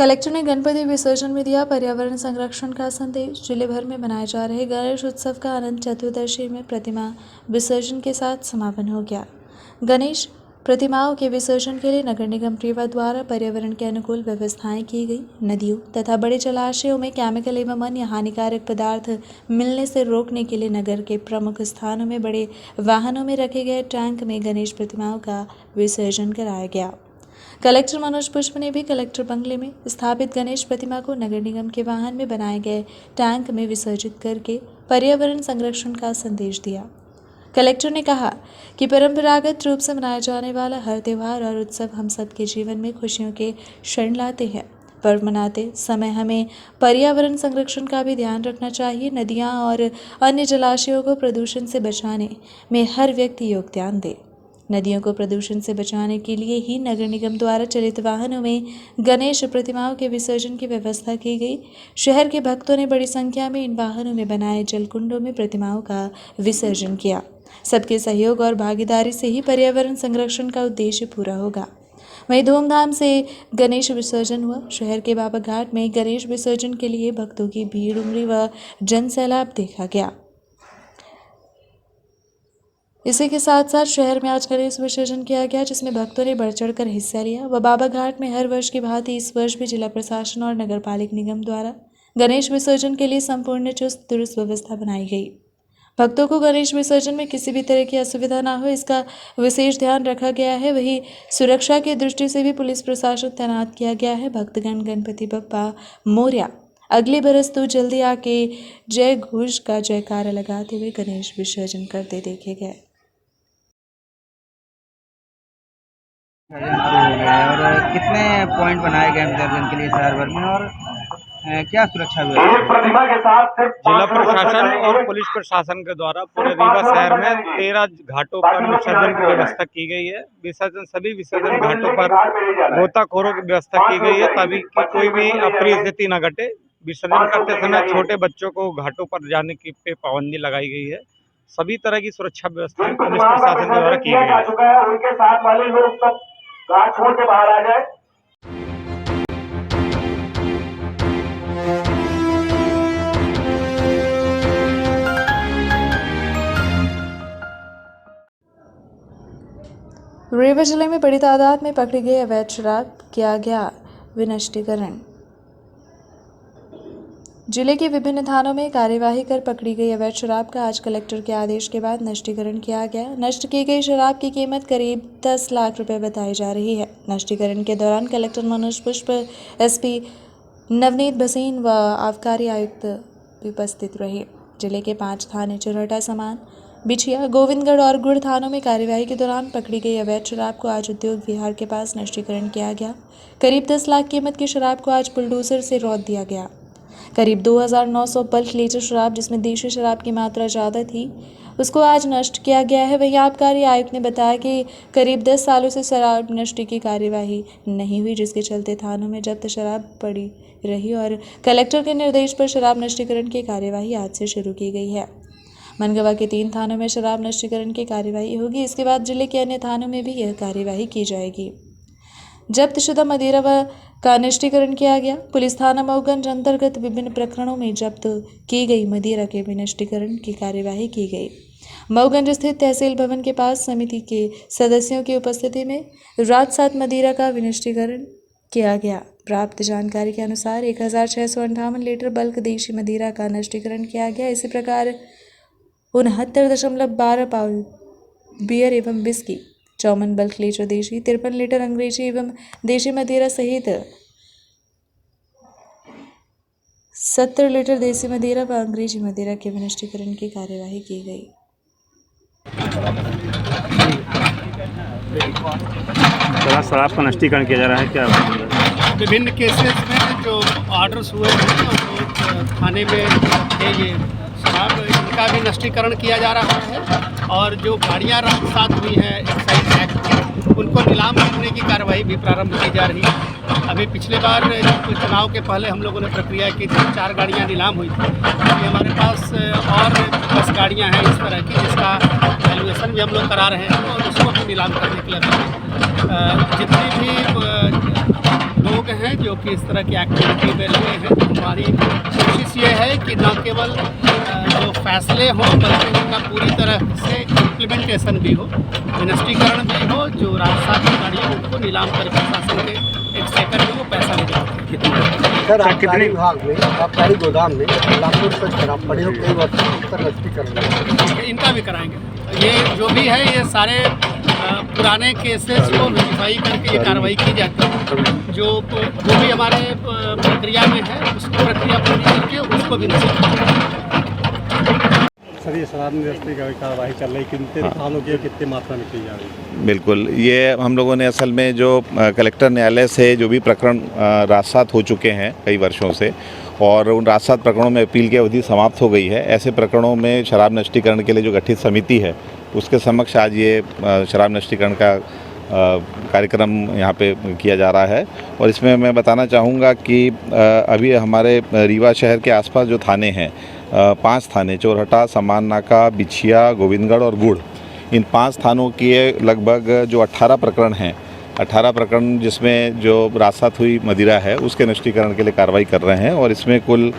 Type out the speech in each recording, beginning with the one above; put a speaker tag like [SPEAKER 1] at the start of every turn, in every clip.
[SPEAKER 1] Collector ने गणपति विसर्जन में दिया पर्यावरण संरक्षण का संदेश। जिले भर में मनाए जा रहे गणेश उत्सव का अनंत चतुर्दशी में प्रतिमा विसर्जन के साथ समापन हो गया। गणेश प्रतिमाओं के विसर्जन के लिए नगर निगम रीवा द्वारा पर्यावरण के अनुकूल व्यवस्थाएं की गई। नदियों तथा बड़े जलाशयों में केमिकल एवं अन्य हानिकारक पदार्थ मिलने से रोकने के लिए नगर के प्रमुख स्थानों में बड़े वाहनों में रखे गए टैंक में गणेश प्रतिमाओं का विसर्जन कराया गया। कलेक्टर मनोज पुष्प ने भी कलेक्टर बंगले में स्थापित गणेश प्रतिमा को नगर निगम के वाहन में बनाए गए टैंक में विसर्जित करके पर्यावरण संरक्षण का संदेश दिया। कलेक्टर ने कहा कि परंपरागत रूप से मनाया जाने वाला हर त्यौहार और उत्सव हम सबके जीवन में खुशियों के क्षण लाते हैं। पर्व मनाते समय हमें पर्यावरण संरक्षण का भी ध्यान रखना चाहिए। नदियां और अन्य जलाशयों को प्रदूषण से बचाने में हर व्यक्ति योगदान दे। नदियों को प्रदूषण से बचाने के लिए ही नगर निगम द्वारा चलित वाहनों में गणेश प्रतिमाओं के विसर्जन की व्यवस्था की गई। शहर के भक्तों ने बड़ी संख्या में इन वाहनों में बनाए जलकुंडों में प्रतिमाओं का विसर्जन किया। सबके सहयोग और भागीदारी से ही पर्यावरण संरक्षण का उद्देश्य पूरा होगा। वहीं धूमधाम से गणेश विसर्जन हुआ। शहर के बाबा घाट में गणेश विसर्जन के लिए भक्तों की भीड़ उमड़ी व जनसैलाब देखा गया। इसी के साथ साथ शहर में आज गणेश विसर्जन किया गया, जिसमें भक्तों ने बढ़ चढ़कर हिस्सा लिया। व बाबा घाट में हर वर्ष की भांति इस वर्ष भी जिला प्रशासन और नगर पालिक निगम द्वारा गणेश विसर्जन के लिए संपूर्ण चुस्त दुरुस्त व्यवस्था बनाई गई। भक्तों को गणेश विसर्जन में किसी भी तरह की असुविधा न हो, इसका विशेष ध्यान रखा गया है। वहीं सुरक्षा की दृष्टि से भी पुलिस प्रशासन तैनात किया गया है। भक्तगण गणपति बप्पा मोरया, अगले बरस तू जल्दी आके जय घोष का जयकारा लगाते हुए गणेश विसर्जन करते देखे गए।
[SPEAKER 2] और कितने पॉइंट बनाए गए विसर्जन के लिए शहर भर में, और क्या सुरक्षा व्यवस्था?
[SPEAKER 3] जिला प्रशासन और पुलिस प्रशासन के द्वारा पूरे रीवा शहर में 13 घाटों पर विसर्जन की व्यवस्था की गई है। सभी विसर्जन घाटों पर गोताखोरों की व्यवस्था की गई है ताकि कोई भी अप्रिय स्थिति न घटे। विसर्जन करते समय छोटे बच्चों को घाटों पर जाने की पे पाबंदी लगाई गई है। सभी तरह की सुरक्षा व्यवस्था पुलिस प्रशासन के द्वारा की गई है।
[SPEAKER 4] उनके साथ वाले लोग सब घाट छोड़ के बाहर आ जाए।
[SPEAKER 1] रीवा जिले में बड़ी तादाद में पकड़ी गई अवैध शराब, किया गया विनष्टीकरण। जिले के विभिन्न थानों में कार्यवाही कर पकड़ी गई अवैध शराब का आज कलेक्टर के आदेश के बाद नष्टीकरण किया गया। नष्ट की गई शराब की कीमत करीब 10 लाख रुपए बताई जा रही है। नष्टीकरण के दौरान कलेक्टर मनोज पुष्प, एसपी नवनीत भसीन व आबकारी आयुक्त उपस्थित रहे। जिले के 5 थाने चिरहटा, समान, बिछिया, गोविंदगढ़ और गुड़ थानों में कार्यवाही के दौरान पकड़ी गई अवैध शराब को आज उद्योग विहार के पास नष्टीकरण किया गया। करीब 10 लाख कीमत की शराब को आज बुलडोजर से रौंद दिया गया। करीब 2900 बल्क लीटर शराब, जिसमें देशी शराब की मात्रा ज़्यादा थी, उसको आज नष्ट किया गया है। वहीं आबकारी आयुक्त ने बताया कि करीब 10 सालों से शराब नष्ट की कार्यवाही नहीं हुई, जिसके चलते थानों में जब्त शराब पड़ी रही और कलेक्टर के निर्देश पर शराब नष्टीकरण की कार्यवाही आज से शुरू की गई है। मनगवा के 3 थानों में शराब नष्टीकरण की कार्यवाही होगी। इसके बाद जिले के अन्य थानों में भी यह कार्यवाही की जाएगी। जब्तशुदा मदिरा व का नष्टीकरण किया गया। पुलिस थाना मऊगंज अंतर्गत विभिन्न प्रकरणों में जब्त की गई मदिरा के विनष्टीकरण की कार्यवाही की गई। मऊगंज स्थित तहसील भवन के पास समिति के सदस्यों की उपस्थिति में रात 7 मदिरा का विनष्टीकरण किया गया। प्राप्त जानकारी के अनुसार 1658 लीटर बल्क देशी मदिरा का नष्टीकरण किया गया। इसी प्रकार 69.12 पाउंड बियर एवं बिस्की, 54 बल्क लीटर देशी, 53 लीटर अंग्रेजी एवं देशी मदिरा सहित 70 लीटर देसी मदिरा व अंग्रेजी मदिरा के विनष्टीकरण की कार्यवाही की गई।
[SPEAKER 5] शराब का नष्टीकरण किया जा रहा है क्या?
[SPEAKER 6] विभिन्न केसेस में जो ऑर्डर्स हुए हैं वो थाने में ये शराब, इनका भी नष्टीकरण किया जा रहा है। और जो गाड़ियाँ रात साथ हुई हैं एक्साइज एक्ट की, उनको नीलाम करने की कार्रवाई भी प्रारंभ की जा रही है। अभी पिछले बार चुनाव के पहले हम लोगों ने प्रक्रिया की थी, 4 गाड़ियाँ नीलाम हुई थी। अभी हमारे पास और 10 गाड़ियाँ हैं इस तरह की, जिसका वैल्यूएशन भी हम लोग करा रहे हैं और उसको भी नीलाम करने के लिए जितनी भी 2 लोग हैं जो कि इस तरह की एक्टिविटी में लगे हैं। हमारी कोशिश ये है कि न केवल जो फैसले हों बल्कि उनका पूरी तरह से इम्प्लीमेंटेशन भी हो, निष्टीकरण भी हो। जो राजसात की गाड़ियाँ उनको नीलाम करके शासन के एक्सचेकर में वो पैसा ले जाते हैं।
[SPEAKER 7] सर, आबकारी विभाग में आबकारी गोदाम में लाखों रुपये शराब पड़ी हो, कई वर्षों तक नष्टीकरण
[SPEAKER 6] इनका भी कराएंगे। ये जो भी है ये सारे पुराने केसेस को वेरीफाई करके ये कार्रवाई की जाती है। जो भी हमारे प्रक्रिया में है उसकी प्रक्रिया पूरी करके उसको भी
[SPEAKER 7] सर, ये शराब निरस्ती की कार्रवाई चल रही, कितने थानों की कितनी मात्रा में की जा रही है?
[SPEAKER 8] बिल्कुल, ये हम लोगों ने असल में जो कलेक्टर न्यायालय से जो भी प्रकरण राजसात हो चुके हैं कई वर्षों से, और उन राजसात प्रकरणों में अपील की अवधि समाप्त हो गई है। ऐसे प्रकरणों में शराब नष्टीकरण के लिए जो गठित समिति है उसके समक्ष आज ये शराब नष्टीकरण का कार्यक्रम यहाँ पे किया जा रहा है। और इसमें मैं बताना चाहूँगा कि अभी हमारे रीवा शहर के आसपास जो थाने हैं, 5 थाने, चोरहटा, समान नाका, बिछिया, गोविंदगढ़ और गुड़, इन 5 थानों के लगभग जो 18 प्रकरण हैं, 18 प्रकरण जिसमें जो राजसात हुई मदिरा है उसके नष्टीकरण के लिए कार्रवाई कर रहे हैं। और इसमें कुल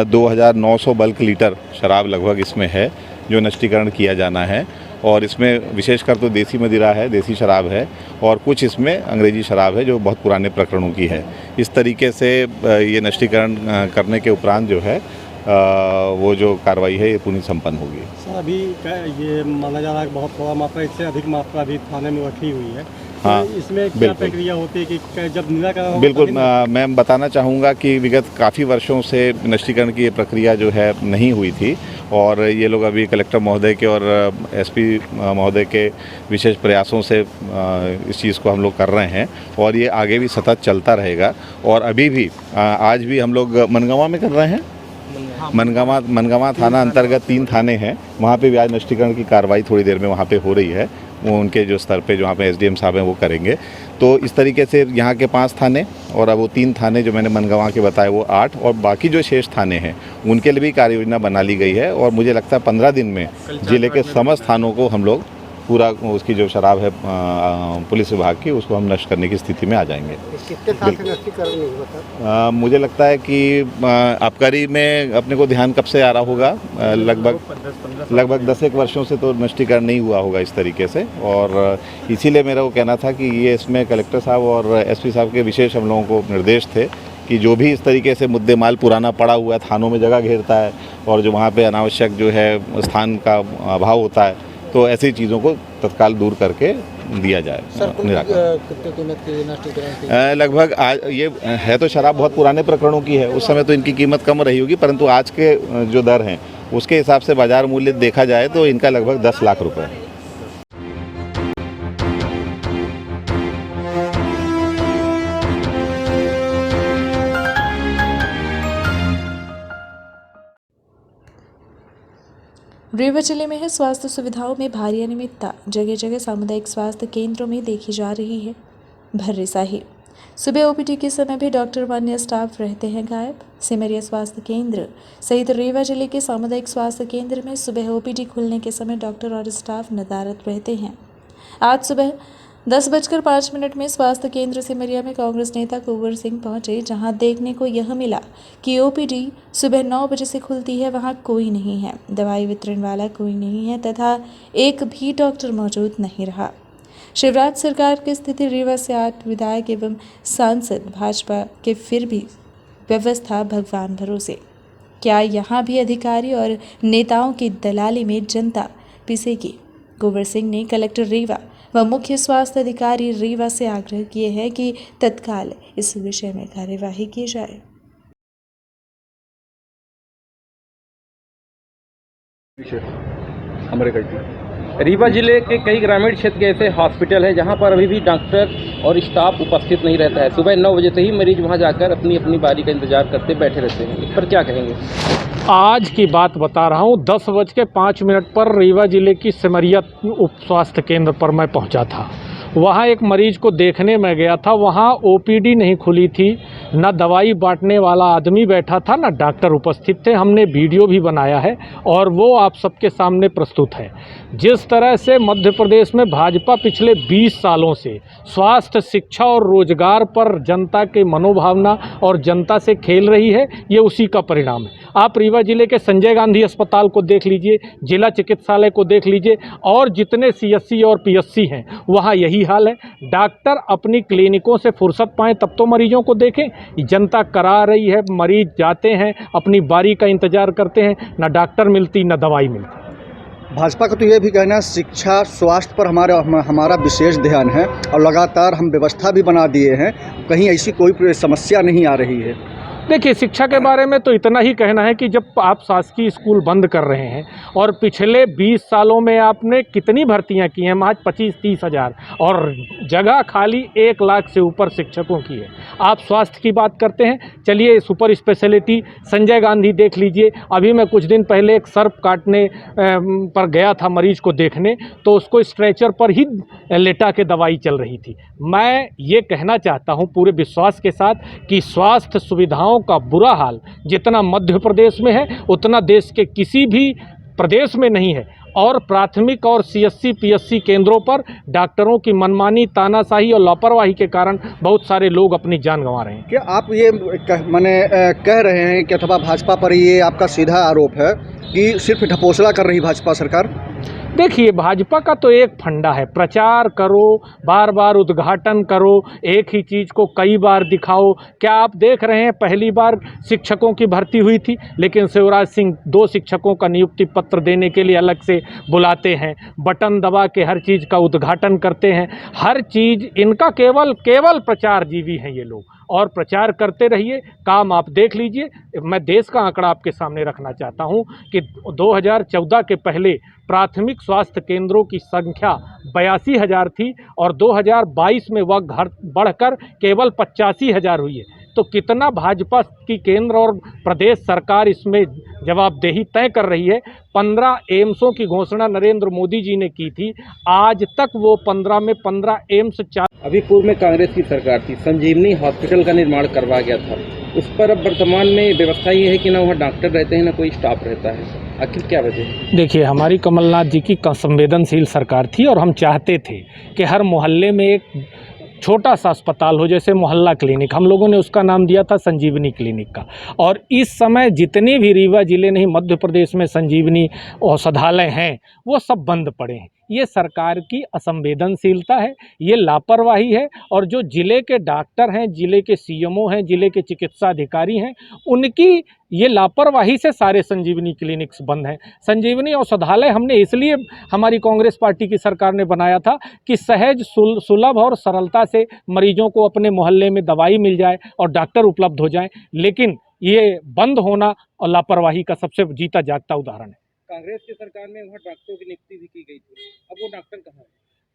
[SPEAKER 8] 2900 बल्क लीटर शराब लगभग इसमें है जो नष्टीकरण किया जाना है। और इसमें विशेषकर तो देसी मदिरा है, देसी शराब है, और कुछ इसमें अंग्रेजी शराब है जो बहुत पुराने प्रकरणों की है। इस तरीके से ये नष्टीकरण करने के उपरांत जो है वो जो कार्रवाई है ये पूरी संपन्न होगी।
[SPEAKER 7] सर, अभी ये माना जा रहा है बहुत थोड़ा मात्रा, इससे अधिक मात्रा अभी थाने में रखी हुई है।
[SPEAKER 8] हाँ,
[SPEAKER 7] तो इसमें क्या प्रक्रिया होती है कि जब निराकरण?
[SPEAKER 8] बिल्कुल, मैं बताना चाहूँगा कि विगत काफ़ी वर्षों से नष्टीकरण की ये प्रक्रिया जो है नहीं हुई थी, और ये लोग अभी कलेक्टर महोदय के और एसपी महोदय के विशेष प्रयासों से इस चीज़ को हम लोग कर रहे हैं, और ये आगे भी सतत चलता रहेगा। और अभी भी आज भी हम लोग मनगांव में कर रहे हैं। मनगांव थाना अंतर्गत 3 थाने हैं, वहाँ पे भी आज नष्टीकरण की कार्रवाई थोड़ी देर में वहाँ पे हो रही है। वो उनके जो स्तर पे जो वहाँ पे एसडीएम साहब हैं वो करेंगे। तो इस तरीके से यहाँ के 5 थाने और अब वो 3 थाने जो मैंने मनगांव के बताए वो 8, और बाकी जो शेष थाने हैं उनके लिए भी कार्य योजना बना ली गई है। और मुझे लगता है 15 दिन में जिले के समस्त थानों को हम लोग पूरा उसकी जो शराब है पुलिस विभाग की उसको हम नष्ट करने की स्थिति में आ जाएंगे।
[SPEAKER 7] कितने साल से नष्टीकरण नहीं होता?
[SPEAKER 8] मुझे लगता है कि आबकारी में अपने को ध्यान कब से आ रहा होगा, लगभग 10-1 वर्षों से तो नष्टीकरण नहीं हुआ होगा इस तरीके से। और इसीलिए मेरा वो कहना था कि ये इसमें कलेक्टर साहब और एसपी साहब के विशेष हम लोगों को निर्देश थे कि जो भी इस तरीके से मुद्दे माल पुराना पड़ा हुआ है, थानों में जगह घेरता है और जो वहाँ पे अनावश्यक जो है स्थान का अभाव होता है, तो ऐसी चीज़ों को तत्काल दूर करके दिया जाए।
[SPEAKER 7] कितने कीमत की नष्टीकरण?
[SPEAKER 8] लगभग आज ये है तो शराब बहुत पुराने प्रकरणों की है, उस समय तो इनकी कीमत कम रही होगी, परंतु आज के जो दर हैं उसके हिसाब से बाजार मूल्य देखा जाए तो इनका लगभग 10 लाख रुपए है।
[SPEAKER 1] रीवा जिले में है स्वास्थ्य सुविधाओं में भारी अनियमितता, जगह जगह सामुदायिक स्वास्थ्य केंद्रों में देखी जा रही है भर्रेसाही। सुबह ओपीडी के समय भी डॉक्टर व अन्य स्टाफ रहते हैं गायब। सिमरिया स्वास्थ्य केंद्र सहित रीवा जिले के सामुदायिक स्वास्थ्य केंद्र में सुबह ओपीडी खुलने के समय डॉक्टर और स्टाफ नदारद रहते हैं। आज सुबह 10:05 में स्वास्थ्य केंद्र सिमरिया में कांग्रेस नेता कुंवर सिंह पहुंचे, जहां देखने को यह मिला कि ओपीडी सुबह 9 बजे से खुलती है, वहां कोई नहीं है, दवाई वितरण वाला कोई नहीं है तथा एक भी डॉक्टर मौजूद नहीं रहा। शिवराज सरकार की स्थिति, रीवा से 8 विधायक एवं सांसद भाजपा के, फिर भी व्यवस्था भगवान भरोसे। क्या यहाँ भी अधिकारी और नेताओं की दलाली में जनता पिसेगी? कुंवर सिंह ने कलेक्टर रीवा व मुख्य स्वास्थ्य अधिकारी रीवा से आग्रह किए हैं कि तत्काल इस विषय में कार्यवाही की जाए।
[SPEAKER 9] रीवा जिले के कई ग्रामीण क्षेत्र के ऐसे हॉस्पिटल हैं जहां पर अभी भी डॉक्टर और स्टाफ उपस्थित नहीं रहता है। सुबह 9 बजे से ही मरीज वहां जाकर अपनी अपनी बारी का इंतजार करते बैठे रहते हैं। इस पर क्या कहेंगे?
[SPEAKER 10] आज की बात बता रहा हूं, 10:05 पर रीवा जिले की सिमरिया उप स्वास्थ्य केंद्र पर मैं पहुंचा था। वहाँ एक मरीज को देखने में गया था, वहाँ ओपीडी नहीं खुली थी, ना दवाई बांटने वाला आदमी बैठा था, ना डॉक्टर उपस्थित थे। हमने वीडियो भी बनाया है और वो आप सबके सामने प्रस्तुत है। जिस तरह से मध्य प्रदेश में भाजपा पिछले 20 सालों से स्वास्थ्य, शिक्षा और रोजगार पर जनता के मनोभावना और जनता से खेल रही है, ये उसी का परिणाम है। आप रीवा जिले के संजय गांधी अस्पताल को देख लीजिए, जिला चिकित्सालय को देख लीजिए और जितने सीएससी और पीएससी हैं वहाँ यही हाल है। डॉक्टर अपनी क्लिनिकों से फुर्सत पाएं तब तो मरीजों को देखें। जनता करा रही है, मरीज जाते हैं, अपनी बारी का इंतजार करते हैं, ना डॉक्टर मिलती ना दवाई मिलती।
[SPEAKER 7] भाजपा का तो ये भी कहना है शिक्षा स्वास्थ्य पर हमारा विशेष ध्यान है और लगातार हम व्यवस्था भी बना दिए हैं, कहीं ऐसी कोई समस्या नहीं आ रही है।
[SPEAKER 10] देखिए, शिक्षा के बारे में तो इतना ही कहना है कि जब आप शासकीय स्कूल बंद कर रहे हैं और पिछले 20 सालों में आपने कितनी भर्तियां की हैं, महज 25-30 हज़ार, और जगह खाली 1 लाख से ऊपर शिक्षकों की है। आप स्वास्थ्य की बात करते हैं, चलिए सुपर स्पेशलिटी संजय गांधी देख लीजिए। अभी मैं कुछ दिन पहले एक सर्प काटने पर गया था मरीज को देखने, तो उसको स्ट्रेचर पर ही लेटा के दवाई चल रही थी। मैं ये कहना चाहता हूँ पूरे विश्वास के साथ कि स्वास्थ्य सुविधाओं का बुरा हाल जितना मध्य प्रदेश में है उतना देश के किसी भी प्रदेश में नहीं है। और प्राथमिक और सीएससी पीएससी केंद्रों पर डॉक्टरों की मनमानी, तानाशाही और लापरवाही के कारण बहुत सारे लोग अपनी जान गंवा रहे हैं।
[SPEAKER 7] क्या आप ये कह रहे हैं कि अथवा भाजपा पर ये आपका सीधा आरोप है कि सिर्फ ढकोसला कर रही भाजपा सरकार?
[SPEAKER 10] देखिए, भाजपा का तो एक फंडा है, प्रचार करो, बार बार उद्घाटन करो, एक ही चीज़ को कई बार दिखाओ। क्या आप देख रहे हैं, पहली बार शिक्षकों की भर्ती हुई थी, लेकिन शिवराज सिंह 2 शिक्षकों का नियुक्ति पत्र देने के लिए अलग से बुलाते हैं, बटन दबा के हर चीज़ का उद्घाटन करते हैं। हर चीज़ इनका केवल प्रचार जीवी हैं ये लोग, और प्रचार करते रहिए, काम आप देख लीजिए। मैं देश का आंकड़ा आपके सामने रखना चाहता हूं कि 2014 के पहले प्राथमिक स्वास्थ्य केंद्रों की संख्या 82,000 थी और 2022 में वह बढ़कर केवल 85,000 हुई है। तो कितना भाजपा की केंद्र और प्रदेश सरकार इसमें जवाबदेही तय कर रही है। 15 एम्सों की घोषणा नरेंद्र मोदी जी ने की थी, आज तक वो 15 में 15 एम्स
[SPEAKER 9] अभी पूर्व में कांग्रेस की सरकार थी, संजीवनी हॉस्पिटल का निर्माण करवा गया था, उस पर अब वर्तमान में व्यवस्था ये है कि ना वहाँ डॉक्टर रहते हैं ना कोई स्टाफ रहता है। आखिर क्या वजह?
[SPEAKER 10] देखिए, हमारी कमलनाथ जी की संवेदनशील सरकार थी और हम चाहते थे कि हर मोहल्ले में एक छोटा सा अस्पताल हो, जैसे मोहल्ला क्लिनिक। हम लोगों ने उसका नाम दिया था संजीवनी क्लिनिक का। और इस समय जितने भी रीवा जिले नहीं मध्य प्रदेश में संजीवनी औषधालय हैं वो सब बंद पड़े हैं। ये सरकार की असंवेदनशीलता है, ये लापरवाही है। और जो जिले के डॉक्टर हैं, जिले के सीएमओ हैं, जिले के चिकित्सा अधिकारी हैं, उनकी ये लापरवाही से सारे संजीवनी क्लिनिक्स बंद हैं। संजीवनी औषधालय हमने इसलिए हमारी कांग्रेस पार्टी की सरकार ने बनाया था कि सहज, सुलभ और सरलता से मरीजों को अपने मोहल्ले में दवाई मिल जाए और डॉक्टर उपलब्ध हो जाए। लेकिन ये बंद होना और लापरवाही का सबसे जीता जागता उदाहरण है।
[SPEAKER 9] कांग्रेस की सरकार में वहाँ डॉक्टरों की नियुक्ति भी की गई थी, अब वो डॉक्टर कहाँ है?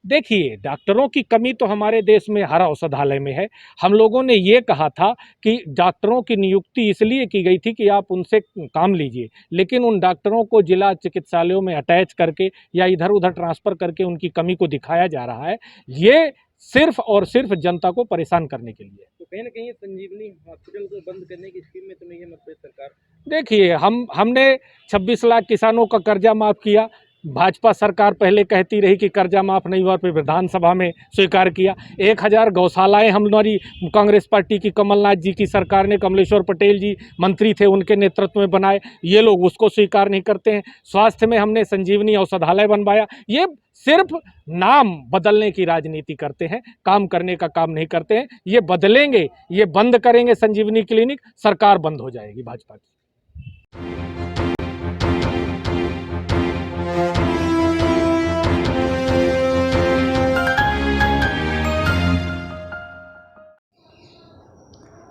[SPEAKER 10] देखिए, डॉक्टरों की कमी तो हमारे देश में हर औषधालय में है। हम लोगों ने ये कहा था कि डॉक्टरों की नियुक्ति इसलिए की गई थी कि आप उनसे काम लीजिए, लेकिन उन डॉक्टरों को जिला चिकित्सालयों में अटैच करके या इधर उधर ट्रांसफ़र करके उनकी कमी को दिखाया जा रहा है। ये सिर्फ और सिर्फ जनता को परेशान करने के लिए।
[SPEAKER 9] तो कहीं ना कहीं संजीवनी हॉस्पिटल को बंद करने की स्कीम में तो नहीं है मध्य सरकार?
[SPEAKER 10] देखिए, हमने 26 लाख किसानों का कर्जा माफ़ किया। भाजपा सरकार पहले कहती रही कि कर्जा माफ़ नहीं हुआ, फिर विधानसभा में स्वीकार किया। 1000 गौशालाएँ हमारी कांग्रेस पार्टी की कमलनाथ जी की सरकार ने, कमलेश्वर पटेल जी मंत्री थे, उनके नेतृत्व में बनाए। ये लोग उसको स्वीकार नहीं करते हैं। स्वास्थ्य में हमने संजीवनी औषधालय बनवाया। ये सिर्फ नाम बदलने की राजनीति करते हैं, काम करने का काम नहीं करते हैं। ये बदलेंगे, ये बंद करेंगे संजीवनी क्लिनिक, सरकार बंद हो जाएगी भाजपा की।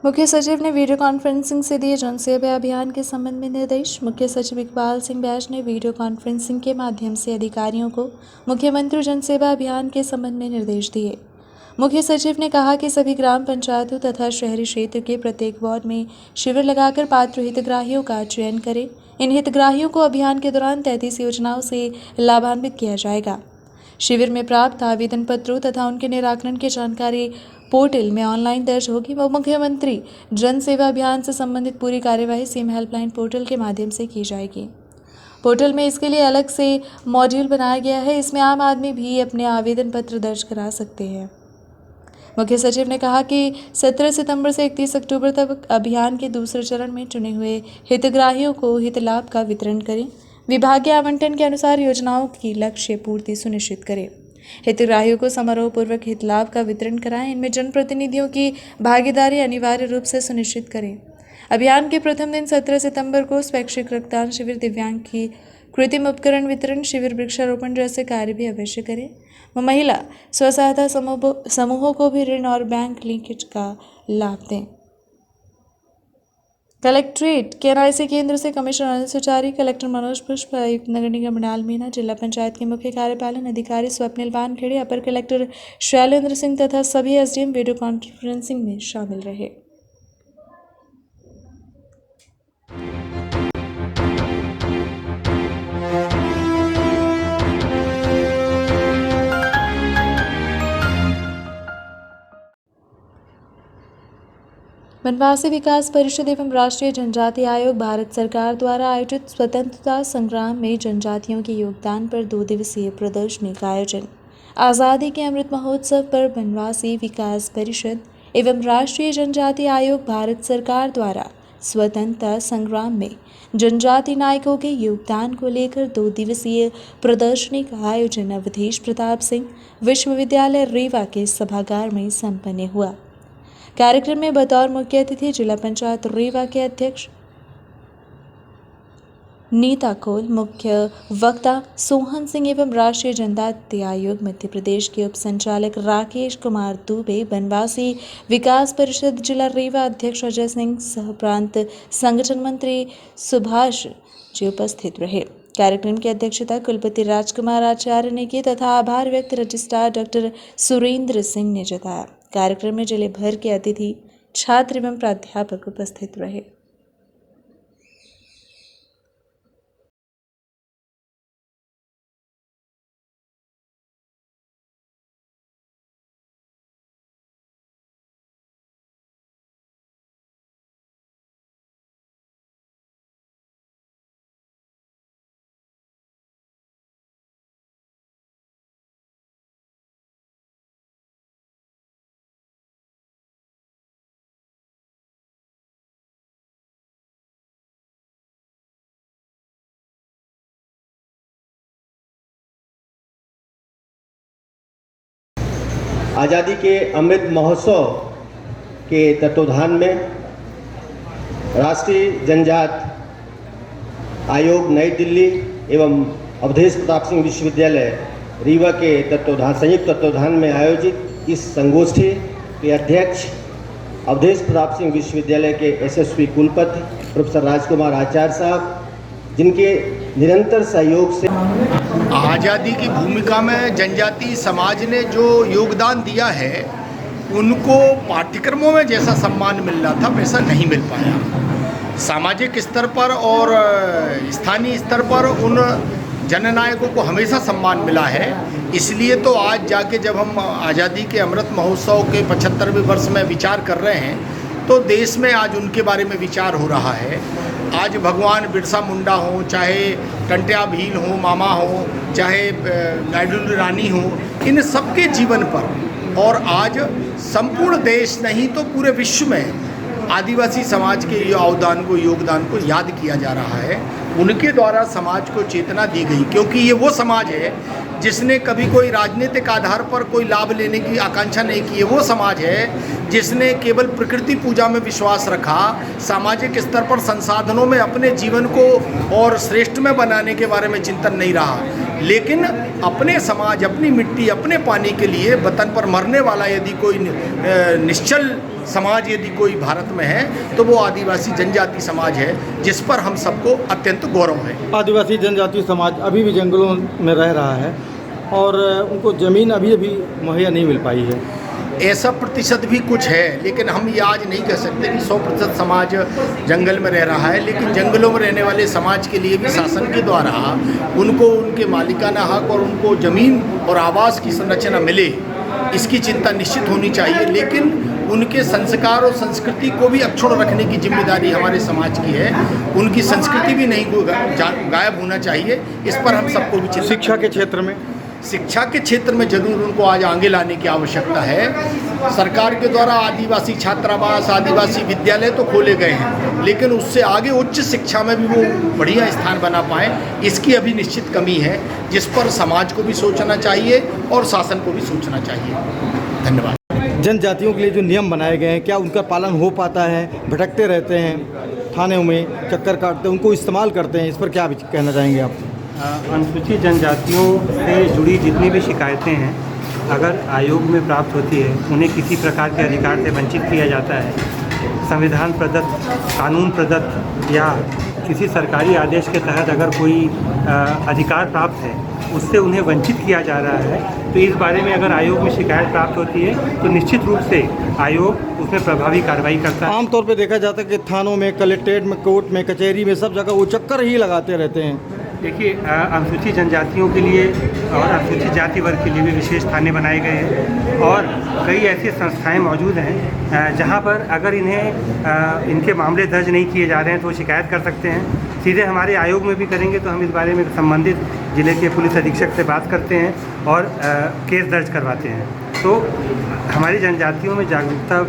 [SPEAKER 1] मुख्य सचिव ने वीडियो कॉन्फ्रेंसिंग से दिए जनसेवा अभियान के संबंध में निर्देश। मुख्य सचिव इकबाल सिंह बैज ने वीडियो कॉन्फ्रेंसिंग के माध्यम से अधिकारियों को मुख्यमंत्री जनसेवा अभियान के संबंध में निर्देश दिए। मुख्य सचिव ने कहा कि सभी ग्राम पंचायतों तथा शहरी क्षेत्र के प्रत्येक वार्ड में शिविर लगाकर पात्र हितग्राहियों का चयन करें। इन हितग्राहियों को अभियान के दौरान 33 योजनाओं से लाभान्वित किया जाएगा। शिविर में प्राप्त आवेदन पत्रों तथा उनके निराकरण की जानकारी पोर्टल में ऑनलाइन दर्ज होगी व मुख्यमंत्री जन सेवा अभियान से संबंधित पूरी कार्यवाही सीएम हेल्पलाइन पोर्टल के माध्यम से की जाएगी। पोर्टल में इसके लिए अलग से मॉड्यूल बनाया गया है। इसमें आम आदमी भी अपने आवेदन पत्र दर्ज करा सकते हैं। मुख्य सचिव ने कहा कि 17 सितंबर से 31 अक्टूबर तक अभियान के दूसरे चरण में चुने हुए हितग्राहियों को हित लाभ का वितरण करें। विभागीय आवंटन के अनुसार योजनाओं की लक्ष्य पूर्ति सुनिश्चित करें। हितग्राहियों को समारोह पूर्वक हित लाभ का वितरण कराएं। इनमें जनप्रतिनिधियों की भागीदारी अनिवार्य रूप से सुनिश्चित करें। अभियान के प्रथम दिन 17 सितंबर को स्वैच्छिक रक्तदान शिविर, दिव्यांग की कृत्रिम उपकरण वितरण शिविर, वृक्षारोपण जैसे कार्य भी अवश्य करें। महिला स्व सहायता समूहों को भी ऋण और बैंक लिंकेज का लाभ दें। कलेक्ट्रेट के एनआईसी केंद्र से कमिश्नर अनिल सुचारी, कलेक्टर मनोज पुष्प, आयुक्त नगर निगम मृणाल मीणा, जिला पंचायत के मुख्य कार्यपालन अधिकारी स्वप्निल वानखेड़े, अपर कलेक्टर शैलेंद्र सिंह तथा सभी एसडीएम वीडियो कॉन्फ्रेंसिंग में शामिल रहे। बनवासी विकास परिषद एवं राष्ट्रीय जनजाति आयोग भारत सरकार द्वारा आयोजित स्वतंत्रता संग्राम में जनजातियों के योगदान पर 2 दिवसीय प्रदर्शनी का आयोजन। आज़ादी के अमृत महोत्सव पर बनवासी विकास परिषद एवं राष्ट्रीय जनजाति आयोग भारत सरकार द्वारा स्वतंत्रता संग्राम में जनजाति नायकों के योगदान को लेकर 2 दिवसीय प्रदर्शनी का आयोजन अवधेश प्रताप सिंह विश्वविद्यालय रीवा के सभागार में संपन्न हुआ। कार्यक्रम में बतौर मुख्य अतिथि जिला पंचायत रीवा के अध्यक्ष नीता कोल, मुख्य वक्ता सोहन सिंह एवं राष्ट्रीय जनजाति आयोग मध्य प्रदेश के उप संचालक राकेश कुमार दुबे, बनवासी विकास परिषद जिला रीवा अध्यक्ष अजय सिंह सह प्रांत संगठन मंत्री सुभाष जी उपस्थित रहे। कार्यक्रम की अध्यक्षता कुलपति राजकुमार आचार्य ने की तथा आभार व्यक्त रजिस्ट्रार डॉक्टर सुरेंद्र सिंह ने जताया। कार्यक्रम में जिले भर के अतिथि, छात्र एवं प्राध्यापक उपस्थित रहे।
[SPEAKER 11] आज़ादी के अमृत महोत्सव के तत्वाधान में राष्ट्रीय जनजाति आयोग नई दिल्ली एवं अवधेश प्रताप सिंह विश्वविद्यालय रीवा के संयुक्त तत्वाधान में आयोजित इस संगोष्ठी के अध्यक्ष अवधेश प्रताप सिंह विश्वविद्यालय के यशस्वी कुलपति प्रोफेसर राजकुमार आचार्य साहब, जिनके निरंतर सहयोग से
[SPEAKER 6] आज़ादी की भूमिका में जनजाति समाज ने जो योगदान दिया है, उनको पाठ्यक्रमों में जैसा सम्मान मिल रहा था वैसा नहीं मिल पाया। सामाजिक स्तर पर और स्थानीय स्तर पर उन जननायकों को हमेशा सम्मान मिला है। इसलिए तो आज जाके जब हम आज़ादी के अमृत महोत्सव के 75वें वर्ष में विचार कर रहे हैं, तो देश में आज उनके बारे में विचार हो रहा है। आज भगवान बिरसा मुंडा हो, चाहे टंट्या भील हो, मामा हो, चाहे नायडू रानी हो, इन सबके जीवन पर और आज संपूर्ण देश नहीं तो पूरे विश्व में आदिवासी समाज के योगदान को याद किया जा रहा है। उनके द्वारा समाज को चेतना दी गई, क्योंकि ये वो समाज है जिसने कभी कोई राजनीतिक आधार पर कोई लाभ लेने की आकांक्षा नहीं की है। वो समाज है जिसने केवल प्रकृति पूजा में विश्वास रखा, सामाजिक स्तर पर संसाधनों में अपने जीवन को और श्रेष्ठ में बनाने के बारे में चिंतन नहीं रहा, लेकिन अपने समाज, अपनी मिट्टी, अपने पानी के लिए वतन पर मरने वाला यदि कोई निश्चल समाज यदि कोई भारत में है तो वो आदिवासी जनजाति समाज है, जिस पर हम सबको अत्यंत गौरव है।
[SPEAKER 12] आदिवासी जनजाति समाज अभी भी जंगलों में रह रहा है और उनको ज़मीन अभी मुहैया नहीं मिल पाई है।
[SPEAKER 6] ऐसा प्रतिशत भी कुछ है, लेकिन हम ये आज नहीं कह सकते कि 100% समाज जंगल में रह रहा है। लेकिन जंगलों में रहने वाले समाज के लिए भी शासन के द्वारा उनको उनके मालिकाना हक और उनको ज़मीन और आवास की संरचना मिले, इसकी चिंता निश्चित होनी चाहिए। लेकिन उनके संस्कार और संस्कृति को भी अक्षुण्ण रखने की जिम्मेदारी हमारे समाज की है। उनकी संस्कृति भी नहीं गायब होना चाहिए। इस पर हम सबको भी
[SPEAKER 12] शिक्षा के क्षेत्र में
[SPEAKER 6] जरूर उनको आज आगे लाने की आवश्यकता है। सरकार के द्वारा आदिवासी छात्रावास, आदिवासी विद्यालय तो खोले गए हैं, लेकिन उससे आगे उच्च शिक्षा में भी वो बढ़िया स्थान बना पाएँ, इसकी अभी निश्चित कमी है, जिस पर समाज को भी सोचना चाहिए और शासन को भी सोचना चाहिए। धन्यवाद।
[SPEAKER 12] जनजातियों के लिए जो नियम बनाए गए हैं, क्या उनका पालन हो पाता है? भटकते रहते हैं, थानों में चक्कर काटते हैं, उनको इस्तेमाल करते हैं, इस पर क्या कहना चाहेंगे आप?
[SPEAKER 13] अनुसूचित जनजातियों से जुड़ी जितनी भी शिकायतें हैं, अगर आयोग में प्राप्त होती है, उन्हें किसी प्रकार के अधिकार से वंचित किया जाता है, संविधान प्रदत्त, कानून प्रदत्त या किसी सरकारी आदेश के तहत अगर कोई अधिकार प्राप्त है, उससे उन्हें वंचित किया जा रहा है, तो इस बारे में अगर आयोग में शिकायत प्राप्त होती है तो निश्चित रूप से आयोग उसमें प्रभावी कार्रवाई करता है।
[SPEAKER 12] आमतौर पे देखा जाता है कि थानों में, कलेक्ट्रेट में, कोर्ट में, कचहरी में, सब जगह वो चक्कर ही लगाते रहते हैं।
[SPEAKER 13] देखिए, अनुसूचित जनजातियों के लिए और अनुसूचित जाति वर्ग के लिए भी विशेष थाने बनाए गए हैं और कई ऐसी संस्थाएं मौजूद हैं जहां पर अगर इन्हें इनके मामले दर्ज नहीं किए जा रहे हैं तो वो शिकायत कर सकते हैं। सीधे हमारे आयोग में भी करेंगे तो हम इस बारे में संबंधित जिले के पुलिस अधीक्षक से बात करते हैं और केस दर्ज करवाते हैं। तो हमारी जनजातियों में जागरूकता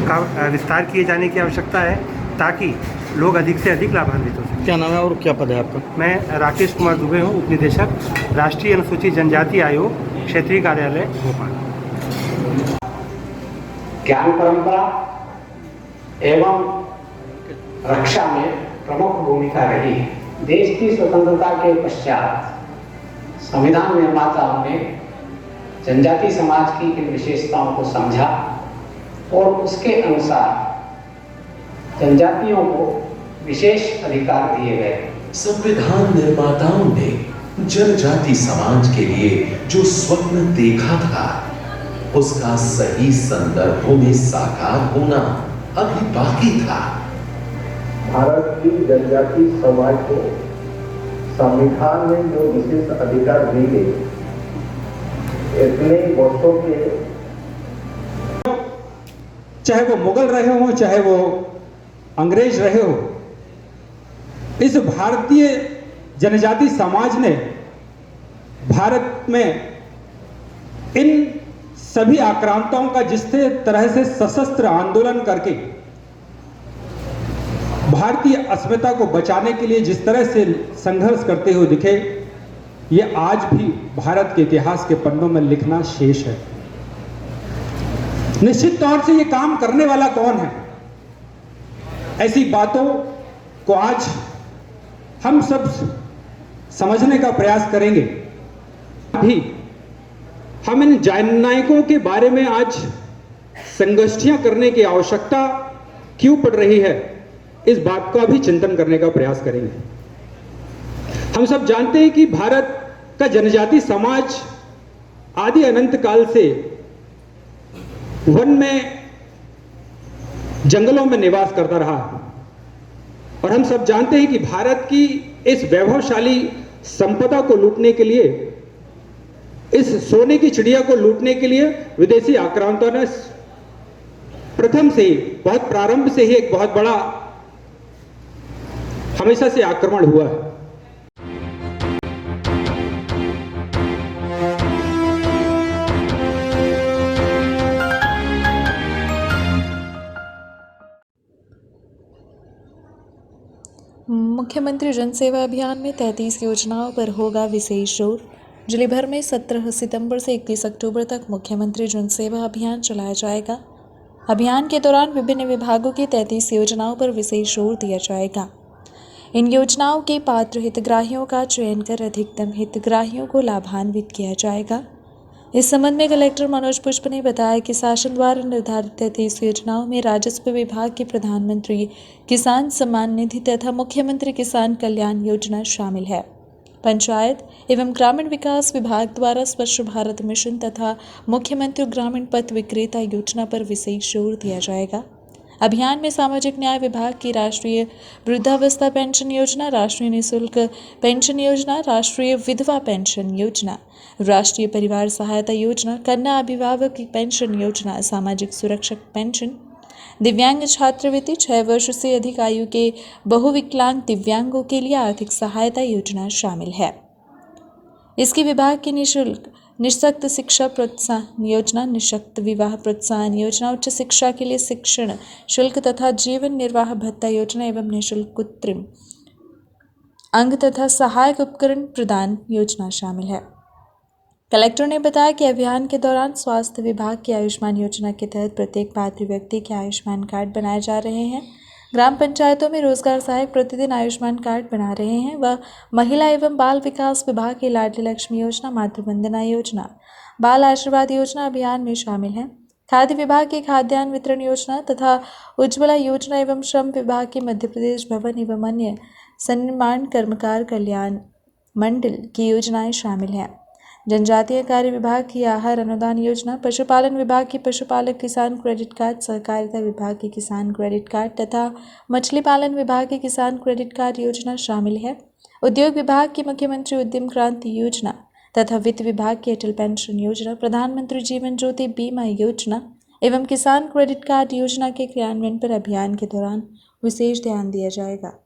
[SPEAKER 13] का विस्तार किए जाने की आवश्यकता है ताकि लोग अधिक से अधिक लाभान्वित हो सकें।
[SPEAKER 12] क्या नाम है और क्या पद है आपका?
[SPEAKER 13] मैं राकेश कुमार दुबे हूँ, उप निदेशक, राष्ट्रीय अनुसूचित जनजाति आयोग, क्षेत्रीय कार्यालय भोपाल।
[SPEAKER 14] ज्ञान परंपरा एवं रक्षा में प्रमुख भूमिका रही है। देश की स्वतंत्रता के पश्चात संविधान निर्माताओं ने जनजाति समाज की इन विशेषताओं को समझा और उसके अनुसार जनजातियों को विशेष अधिकार दिए गए।
[SPEAKER 15] संविधान निर्माताओं ने जनजाति समाज के लिए जो स्वप्न देखा था, उसका सही संदर्भों में साकार होना अभी बाकी था।
[SPEAKER 11] भारत की जनजाति समाज को संविधान में जो विशेष अधिकार दी गई, इतने वर्षों के,
[SPEAKER 16] चाहे वो मुगल रहे हो, चाहे वो अंग्रेज रहे हो, इस भारतीय जनजाति समाज ने भारत में इन सभी आक्रांताओं का जिस तरह से सशस्त्र आंदोलन करके भारतीय अस्मिता को बचाने के लिए जिस तरह से संघर्ष करते हुए दिखे, ये आज भी भारत के इतिहास के पन्नों में लिखना शेष है। निश्चित तौर से ये काम करने वाला कौन है, ऐसी बातों को आज हम सब समझने का प्रयास करेंगे। अभी हम इन जननायकों के बारे में आज संगोष्ठियां करने की आवश्यकता क्यों पड़ रही है, इस बात का भी चिंतन करने का प्रयास करेंगे। हम सब जानते हैं कि भारत का जनजाति समाज आदि अनंत काल से वन में, जंगलों में निवास करता रहा और हम सब जानते हैं कि भारत की इस वैभवशाली संपदा को लूटने के लिए, इस सोने की चिड़िया को लूटने के लिए विदेशी आक्रांतों ने प्रथम से ही, बहुत प्रारंभ से ही एक बहुत बड़ा हमेशा से आक्रमण हुआ है।
[SPEAKER 1] मुख्यमंत्री जन सेवा अभियान में 33 योजनाओं पर होगा विशेष जोर। जिले भर में 17 सितंबर से 31 अक्टूबर तक मुख्यमंत्री जन सेवा अभियान चलाया जाएगा। अभियान के दौरान विभिन्न विभागों की 33 योजनाओं पर विशेष जोर दिया जाएगा। इन योजनाओं के पात्र हितग्राहियों का चयन कर अधिकतम हितग्राहियों को लाभान्वित किया जाएगा। इस संबंध में कलेक्टर मनोज पुष्प ने बताया कि शासन द्वारा निर्धारित 33 योजनाओं में राजस्व विभाग की प्रधानमंत्री किसान सम्मान निधि तथा मुख्यमंत्री किसान कल्याण योजना शामिल है। पंचायत एवं ग्रामीण विकास विभाग द्वारा स्वच्छ भारत मिशन तथा मुख्यमंत्री ग्रामीण पथ विक्रेता योजना पर विशेष जोर दिया जाएगा। अभियान में सामाजिक न्याय विभाग की राष्ट्रीय वृद्धावस्था पेंशन योजना, राष्ट्रीय निःशुल्क पेंशन योजना, राष्ट्रीय विधवा पेंशन योजना, राष्ट्रीय परिवार सहायता योजना, कन्या अभिभावक पेंशन योजना, सामाजिक सुरक्षा पेंशन, दिव्यांग छात्रवृत्ति, 6 वर्ष से अधिक आयु के बहुविकलांग दिव्यांगों के लिए आर्थिक सहायता योजना शामिल है। इसकी विभाग की निःशक्त शिक्षा प्रोत्साहन योजना, निःशक्त विवाह प्रोत्साहन योजना, उच्च शिक्षा के लिए शिक्षण शुल्क तथा जीवन निर्वाह भत्ता योजना एवं निःशुल्क कृत्रिम अंग तथा सहायक उपकरण प्रदान योजना शामिल है। कलेक्टर ने बताया कि अभियान के दौरान स्वास्थ्य विभाग की आयुष्मान योजना के तहत प्रत्येक पात्र व्यक्ति के आयुष्मान कार्ड बनाए जा रहे हैं। ग्राम पंचायतों में रोजगार सहायक प्रतिदिन आयुष्मान कार्ड बना रहे हैं व महिला एवं बाल विकास विभाग की लाडली लक्ष्मी योजना, मातृ वंदना योजना, बाल आशीर्वाद योजना अभियान में शामिल है। खाद्य विभाग की खाद्यान्न वितरण योजना तथा उज्ज्वला योजना एवं श्रम विभाग की मध्य प्रदेश भवन एवं अन्य सन्निर्माण कर्मकार कल्याण मंडल की योजनाएं शामिल हैं। जनजातीय कार्य विभाग की आहार अनुदान योजना, पशुपालन विभाग की पशुपालक किसान क्रेडिट कार्ड, सहकारिता विभाग की किसान क्रेडिट कार्ड तथा मछली पालन विभाग की किसान क्रेडिट कार्ड योजना शामिल है। उद्योग विभाग की मुख्यमंत्री उद्यम क्रांति योजना तथा वित्त विभाग की अटल पेंशन योजना, प्रधानमंत्री जीवन ज्योति बीमा योजना एवं किसान क्रेडिट कार्ड योजना के क्रियान्वयन पर अभियान के दौरान विशेष ध्यान दिया जाएगा।